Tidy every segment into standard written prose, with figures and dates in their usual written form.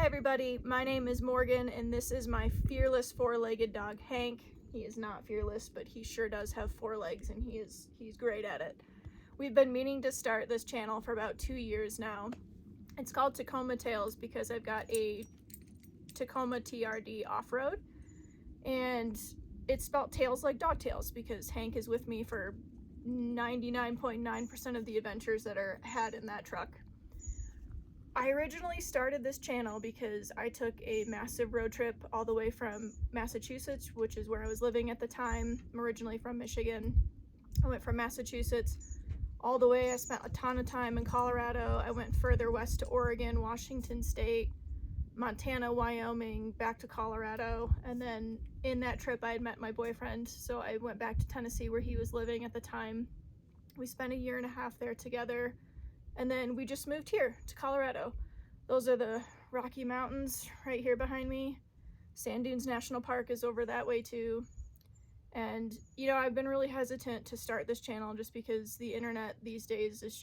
everybody, my name is Morgan and this is my fearless four-legged dog Hank. He is not fearless, but he sure does have four legs and he's great at it. We've been meaning to start this channel for about 2 years now. It's called Tacoma Tales because I've got a Tacoma TRD off-road, and it's spelled tails like dog tails because Hank is with me for 99.9% of the adventures that are had in that truck. I originally started this channel because I took a massive road trip all the way from Massachusetts, which is where I was living at the time. I'm originally from Michigan. I went from Massachusetts all the way. I spent a ton of time in Colorado. I went further west to Oregon, Washington State, Montana, Wyoming, back to Colorado. And then in that trip I had met my boyfriend, so I went back to Tennessee where he was living at the time. We spent 1.5 years there together. And then we just moved here to Colorado. Those are the Rocky Mountains right here behind me. Sand Dunes National Park is over that way too. And you know, I've been really hesitant to start this channel just because the internet these days is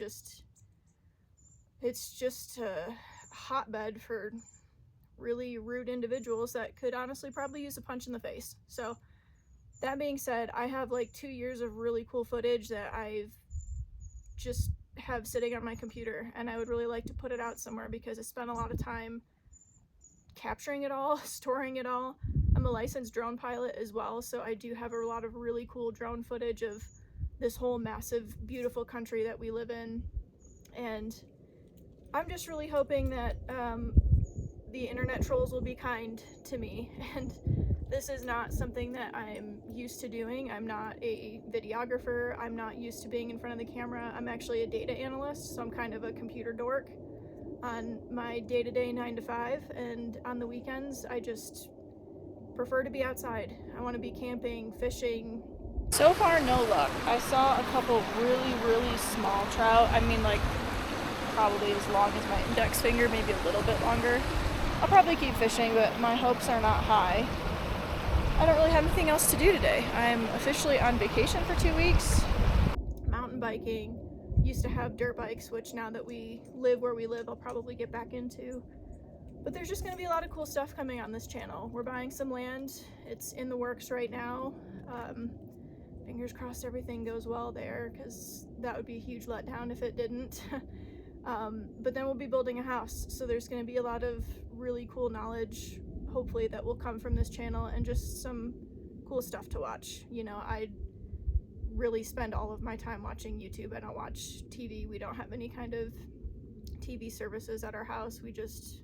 it's just a hotbed for really rude individuals that could honestly probably use a punch in the face. So that being said, I have like 2 years of really cool footage that I've just have sitting on my computer, and I would really like to put it out somewhere because I spent a lot of time capturing it all, storing it all. I'm a licensed drone pilot as well, so I do have a lot of really cool drone footage of this whole massive, beautiful country that we live in. And I'm just really hoping that the internet trolls will be kind to me. And this is not something that I'm used to doing. I'm not a videographer. I'm not used to being in front of the camera. I'm actually a data analyst, so I'm kind of a computer dork on my day-to-day 9 to 5, and on the weekends I just prefer to be outside. I want to be camping, fishing. So far, no luck. I saw a couple really small trout. I mean, like probably as long as my index finger, maybe a little bit longer. I'll probably keep fishing, but my hopes are not high. I don't really have anything else to do today. I'm officially on vacation for 2 weeks. Mountain biking. Used to have dirt bikes, which now that we live where we live, I'll probably get back into. But there's just gonna be a lot of cool stuff coming on this channel. We're buying some land. It's in the works right now. Fingers crossed everything goes well there, because that would be a huge letdown if it didn't. But then we'll be building a house, so there's gonna be a lot of really cool knowledge hopefully that will come from this channel, and just some cool stuff to watch. You know, I really spend all of my time watching YouTube. I don't watch TV. We don't have any kind of TV services at our house. We just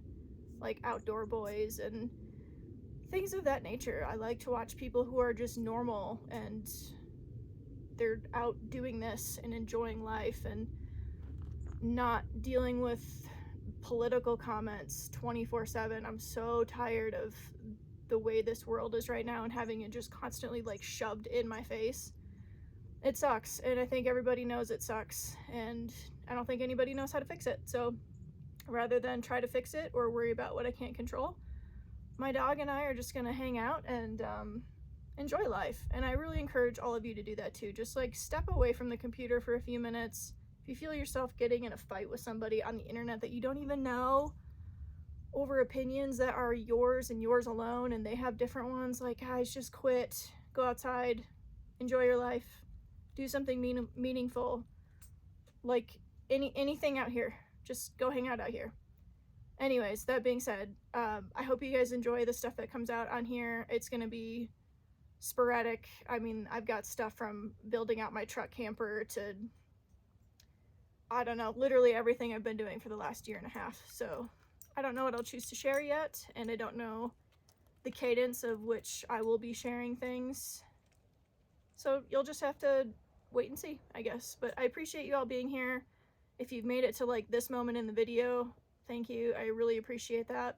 like Outdoor Boys and things of that nature. I like to watch people who are just normal and they're out doing this and enjoying life and not dealing with political comments 24/7. I'm so tired of the way this world is right now and having it just constantly like shoved in my face. It sucks, and I think everybody knows it sucks, and I don't think anybody knows how to fix it. So rather than try to fix it or worry about what I can't control, my dog and I are just gonna hang out and enjoy life. And I really encourage all of you to do that too. Just like step away from the computer for a few minutes. If you feel yourself getting in a fight with somebody on the internet that you don't even know over opinions that are yours and yours alone, and they have different ones, like, guys, just quit. Go outside, enjoy your life, do something meaningful. Like anything out here, just go hang out here. Anyways, that being said, I hope you guys enjoy the stuff that comes out on here. It's gonna be sporadic. I mean, I've got stuff from building out my truck camper to, I don't know, literally everything I've been doing for the last 1.5 years. So I don't know what I'll choose to share yet, and I don't know the cadence of which I will be sharing things. So you'll just have to wait and see, I guess. But I appreciate you all being here. If you've made it to like this moment in the video, thank you. I really appreciate that.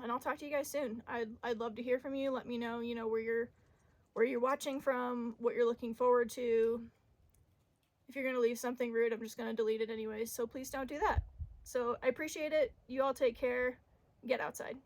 And I'll talk to you guys soon. I'd love to hear from you. Let me know, you know, where you're watching from, what you're looking forward to. If you're gonna leave something rude, I'm just gonna delete it anyways, so please don't do that. So I appreciate it. You all take care. Get outside.